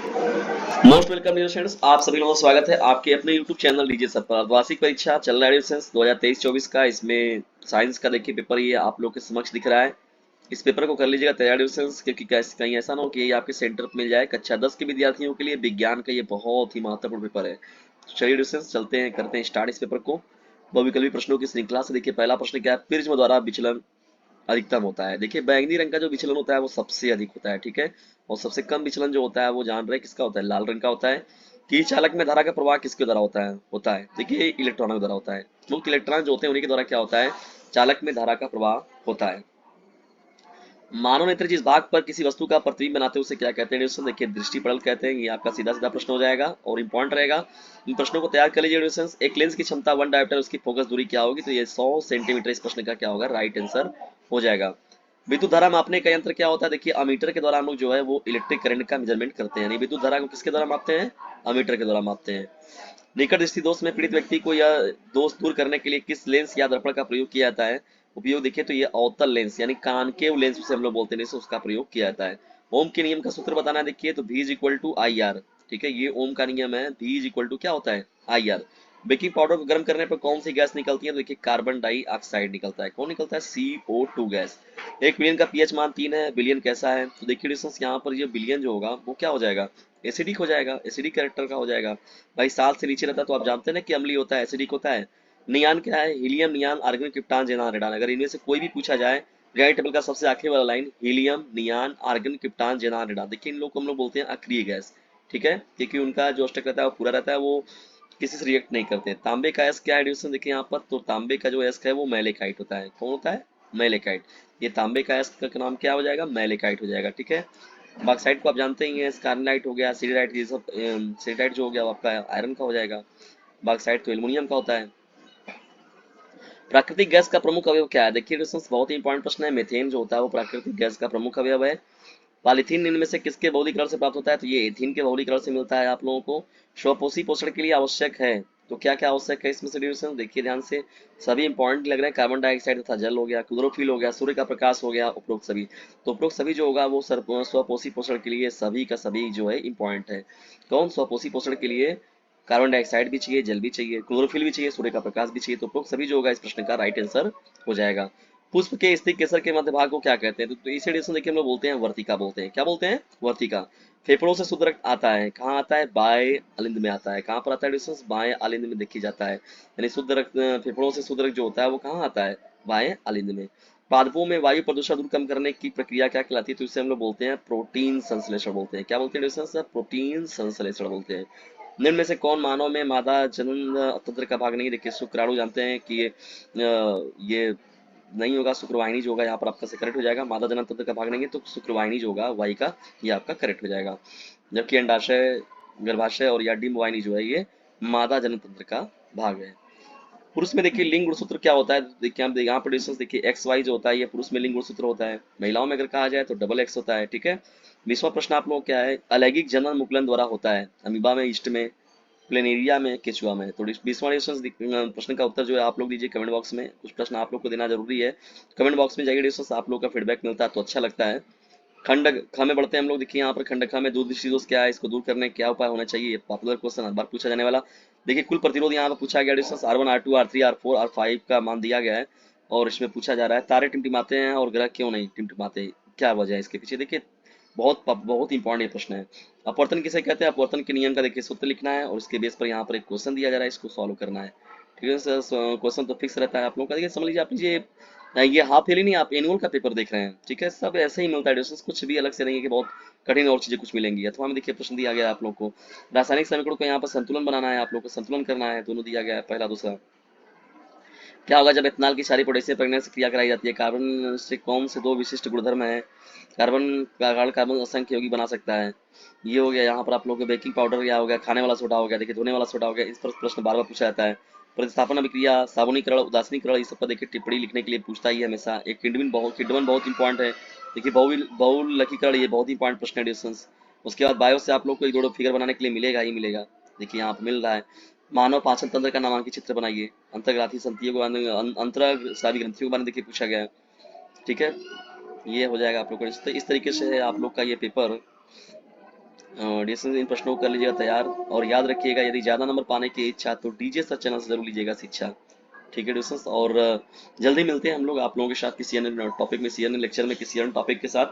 Most welcome dear students, आप सभी लोगों का स्वागत है आपके अपने यूट्यूब चैनल डीजे सर पर। वार्षिक परीक्षा चल रहा है सेंस 2023-24 का। इसमें साइंस का देखिए पेपर ये आप लोग के समक्ष दिख रहा है। इस पेपर को कर लीजिएगा तैयारी सेंस, क्योंकि कहीं ऐसा ना हो कि ये आपके सेंटर पर मिल जाए। कक्षा 10 के विद्यार्थियों के लिए विज्ञान का ये बहुत ही महत्वपूर्ण पेपर है। तो चलिए डिस्टेंस चलते हैं, करते हैं स्टार्ट इस पेपर को। बहुविकल्पी प्रश्नों की श्रृंखला से देखिए पहला प्रश्न क्या है, प्रिज्म द्वारा विचलन अधिकतम होता है। देखिए बैंगनी रंग का जो विचलन होता है वो सबसे अधिक होता है, ठीक है। और सबसे कम विचलन जो होता है वो जान रहे हैं किसका होता है, लाल रंग का होता है। कि चालक में धारा का प्रवाह किसके द्वारा होता है देखिए इलेक्ट्रॉनों के द्वारा होता है। मुक्त इलेक्ट्रॉन जो होते हैं उन्हीं के द्वारा क्या होता है, चालक में धारा का प्रवाह होता है। मानव नेत्र जिस भाग पर किसी वस्तु का प्रतिबिंब बनाते हैं उसे क्या कहते हैं डिस्टेंस, देखिए दृष्टिपटल कहते हैं। ये आपका सीधा सीधा प्रश्न हो जाएगा और इंपॉर्टेंट रहेगा। इन प्रश्नों को तैयार कर लीजिए डिस्टेंस। एक लेंस की क्षमता 1 डायोप्टर, उसकी फोकस दूरी क्या होगी, तो ये 100 सेंटीमीटर इस प्रश्न का क्या होगा, राइट आंसर हो जाएगा। विद्युत धारा मापने का यंत्र क्या होता है, देखिए अमीटर के द्वारा हम लोग जो है वो इलेक्ट्रिक करंट का मेजरमेंट करते हैं। यानी विद्युत धारा को किसके द्वारा मापते हैं, अमीटर के द्वारा मापते हैं। निकट दृष्टि दोष में पीड़ित व्यक्ति को यह दोष दूर करने के लिए किस लेंस या दर्पण का प्रयोग किया जाता है। उपयोग देखिए तो ये अवतल लेंस यानी कानकेव लेंस उसे हम लोग बोलते हैं, उसका प्रयोग किया जाता है। ओम के नियम का सूत्र बताना है, देखिए तो V is equal to I R. ठीक है, ये ओम का नियम है। V इज इक्वल टू क्या होता है, आई आर। बेकिंग पाउडर को गर्म करने पर कौन सी गैस निकलती है, तो देखिए कार्बन डाइऑक्साइड निकलता है। कौन निकलता है, CO2 गैस। एक बिलियन का पीएच मान 3 है, बिलियन कैसा है, तो देखिए डिस्टेंस यहाँ पर ये बिलियन जो होगा वो क्या हो जाएगा, एसिडिक हो जाएगा, एसिडिक कैरेक्टर का हो जाएगा। भाई 7 से नीचे रहता है तो आप जानते हैं ना कि अम्लीय होता है, एसिडिक होता है। नियान क्या है, हीलियम, नियान, आर्गन, क्रिप्टॉन, जेनान, रेडान। अगर इनमें से कोई भी पूछा जाए, पीरियोडिक टेबल का सबसे आखिरी वाला line helium, नियान, argon, krypton, जेनान, radon, देखिए इन लोग को हम लोग बोलते हैं अक्रिय गैस। ठीक है, क्योंकि उनका जो अष्टक रहता है वो पूरा रहता है, वो किसी से रिएक्ट नहीं करते। तांबे का एस क्या है एडिशन, देखिए यहाँ पर तो तांबे का जो एस है वो मैलेकाइट होता है। कौन होता है, मैलेकाइट। ये तांबे का एस का नाम क्या हो जाएगा, मैलेकाइट हो जाएगा। ठीक है, बॉक्साइट को आप जानते ही हैं, स्कारनाइट हो गया, सिडराइट, ये सब सिडराइट जो हो गया वो आपका आयरन का हो जाएगा। बॉक्साइट तो एल्युमिनियम का होता है। प्राकृतिक गैस का प्रमुख अवयव क्या है, देखिए दोस्तों बहुत ही इंपॉर्टेंट प्रश्न है। मीथेन जो होता है वो प्राकृतिक गैस का प्रमुख अवयव है। पॉलीथीन इनमें से किसके बहुलीकरण से प्राप्त होता है, तो ये एथीन के बहुलीकरण से मिलता है आप लोगों को। स्वपोषी पोषण के लिए आवश्यक है, तो क्या क्या आवश्यक है इसमें से डिविजन देखिए ध्यान से। सभी इंपॉर्टेंट लग रहे हैं, कार्बन डाइऑक्साइड तथा जल हो गया, क्लोरोफिल हो गया, सूर्य का प्रकाश हो गया, उपरोक्त सभी। तो उपरोक्त सभी जो होगा वो स्वपोषी पोषण के लिए सभी का सभी जो है इंपॉर्टेंट है। कौन, स्वपोषी पोषण के लिए कार्बन डाइऑक्साइड भी चाहिए, जल भी चाहिए, क्लोरोफिल भी चाहिए, सूर्य का प्रकाश भी चाहिए। तो उपरोक्त सभी जो होगा इस प्रश्न का राइट आंसर हो जाएगा। पुष्प के स्थित केसर के मध्य भाग को क्या कहते हैं, तो इस एडिशन देखिए हम लोग बोलते हैं वर्तिका, बोलते हैं क्या बोलते हैं, वर्तिका। फेफड़ों से शुद्ध रक्त आता है, कहाँ आता है, बाएं अलिंद में आता है। कहाँ पर आता है डिस्टेंस, बाएं अलिंद में देखी जाता है। यानी शुद्ध रक्त, फेफड़ों से शुद्ध रक्त जो होता है वो कहाँ आता है, बाएं अलिंद में। पादपों में वायु प्रदूषण दूर कम करने की प्रक्रिया क्या कहलाती है, तो इसे हम लोग बोलते हैं प्रोटीन संश्लेषण बोलते हैं। क्या बोलते हैं डिस्टेंस, प्रोटीन संश्लेषण बोलते हैं। निम्न में से कौन मानव में मादा जनन तंत्र का भाग नहीं, देखिए शुक्राणु जानते हैं कि ये नहीं होगा, शुक्रवाहिनी जो होगा यहाँ पर आपका से करेक्ट हो जाएगा। मादा जनन तंत्र का भाग नहीं है तो शुक्रवाहिनी जो होगा वाई का, ये आपका करेक्ट हो जाएगा। जबकि अंडाशय, गर्भाशय और या डिम्ब वाहिनी जो है ये मादा जनन तंत्र का भाग है। पुरुष में देखिए लिंग गुणसूत्र क्या होता है, देखिए हम यहाँ पर डिस्टेंस देखिए एक्स वाई जो होता है ये पुरुष में लिंग गुणसूत्र होता है। महिलाओं में अगर कहा जाए तो डबल एक्स होता है। ठीक है, 20वां प्रश्न आप लोग क्या है, अलैंगिक जनन मुकुलन द्वारा होता है, अमीबा में, ईस्ट में, प्लेनेरिया में, केचुआ में। तो 20वां प्रश्न का उत्तर जो है आप लोग दीजिए कमेंट बॉक्स में। कुछ प्रश्न आप लोग को देना जरूरी है, कमेंट बॉक्स में जाइए डिस्कस, आप लोग का फीडबैक मिलता है तो अच्छा लगता है। खंड ख में बढ़ते हैं हम लोग, देखिए यहाँ पर खंड ख में दूध दृष्टि दोष क्या है, इसको दूर करने के क्या उपाय होना चाहिए, ये पॉपुलर क्वेश्चन हर बार पूछा जाने वाला। देखिए कुल प्रतिरोध यहाँ पर पूछा गया distance R1 R2 R3 R4 R5 का मान दिया गया है और इसमें पूछा जा रहा है तारे टिमटिमाते हैं और ग्रह क्यों नहीं टिमटिमाते, क्या वजह है इसके पीछे। देखिए बहुत बहुत इंपॉर्टेंट ये प्रश्न है। अपवर्तन किसे कहते हैं, अपवर्तन के नियम का देखिए सूत्र लिखना है और इसके बेस पर यहाँ पर एक क्वेश्चन दिया जा रहा है, इसको सॉल्व करना है। ठीक है सर, क्वेश्चन तो फिक्स रहता है आप लोगों का। देखिए समझ लीजिए आप लीजिए ये हाफ ईयरली नहीं, आप एनुअल का पेपर देख रहे हैं। ठीक है, सब ऐसे ही मिलता है डिस्टेंस, कुछ भी अलग से नहीं है कि बहुत कठिन और चीजें कुछ मिलेंगी। अथवा में देखिए प्रश्न दिया गया है आप लोग को, रासायनिक समीकरण को यहाँ पर संतुलन बनाना है, आप लोग को संतुलन करना है, दोनों दिया गया है पहला दूसरा। क्या होगा जब इथेनॉल की सारी पोटेशियम प्रेगनेंट से क्रिया कराई जाती है, कार्बन से कौन से दो विशिष्ट गुणधर्म है, कार्बन का कारण कार्बन असंख्य यौगिक बना सकता है। ये हो गया यहाँ पर आप लोगों को बेकिंग पाउडर या हो गया, खाने वाला सोडा हो गया, देखिए धोने वाला सोडा हो गया। इस पर प्रश्न बार बार पूछा जाता है। प्रतिस्थापन अभिक्रिया, साबुनीकरण, उदासीनीकरण, इस सब पर देखिए टिप्पणी लिखने के लिए पूछता ही है हमेशा। एक किडमन बहुत इंपॉर्टेंट है। देखिए बहुलकीकरण ये बहुत इंपॉर्टेंट प्रश्न है डिस्टेंस। उसके बाद बायो से आप लोग को एक दो फिगर बनाने के लिए मिलेगा ही मिलेगा, देखिए यहाँ पर मिल रहा है। मानव पाचन तंत्र का नामांकित चित्र बनाइए, अंतर्ग्राथी संतियों के बारे में, अंतरस्रावी ग्रंथियों के बारे में देखिए पूछा गया है। ठीक है, ये हो जाएगा आप लोग का। इस तरीके से है आप लोग का ये पेपर। डिस्टेंस इन प्रश्नों को कर लीजिएगा तैयार, और याद रखिएगा यदि ज़्यादा नंबर पाने की इच्छा तो डीजे सर चैनल से जरूर लीजिएगा शिक्षा। ठीक है डिस्टेंस, और जल्दी मिलते हैं हम लोग आप लोगों के साथ किसी अन्य टॉपिक में, किसी अन्य लेक्चर में, किसी अन्य टॉपिक के साथ।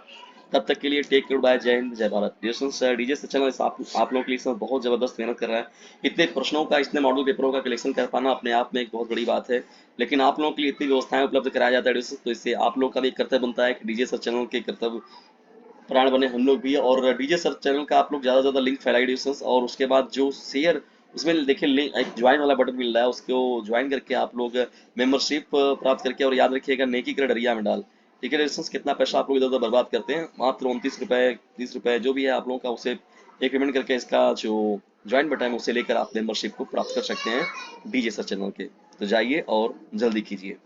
तब तक के लिए टेक केयर, बाय, जय हिंद जय Bharat. Distance DJ sir channel आप लोगों के लिए इसमें बहुत जबरदस्त मेहनत कर रहा है। इतने प्रश्नों का, इतने मॉडल पेपरों का कलेक्शन कर पाना अपने आप में एक बहुत बड़ी बात है, लेकिन आप लोगों के लिए इतनी व्यवस्थाएं उपलब्ध कराया जाता है डिस्टेंस, तो इससे आप लोग का भी एक कर्तव्य बनता है कि डीजे सर चैनल के कर्तव्य प्राण बने हम लोग भी। और डीजे सर चैनल का आप लोग ज़्यादा से ज़्यादा लिंक फैलाइए डिस्टेंस, और उसके बाद जो शेयर उसमें देखिए लिंक एक ज्वाइन वाला बटन मिल रहा है, उसको ज्वाइन करके आप लोग मेंबरशिप प्राप्त करके, और याद रखिएगा नेकी कर डरिया में डाल। ठीक है डिस्टेंस, कितना पैसा आप लोग इधर उधर बर्बाद करते हैं, मात्र 29 रुपए 30 रुपए जो भी है आप लोगों का, उसे एक पेमेंट करके इसका जो ज्वाइन बटन है उसे लेकर आप मेंबरशिप को प्राप्त कर सकते हैं डीजे सर चैनल के। तो जाइए और जल्दी कीजिए।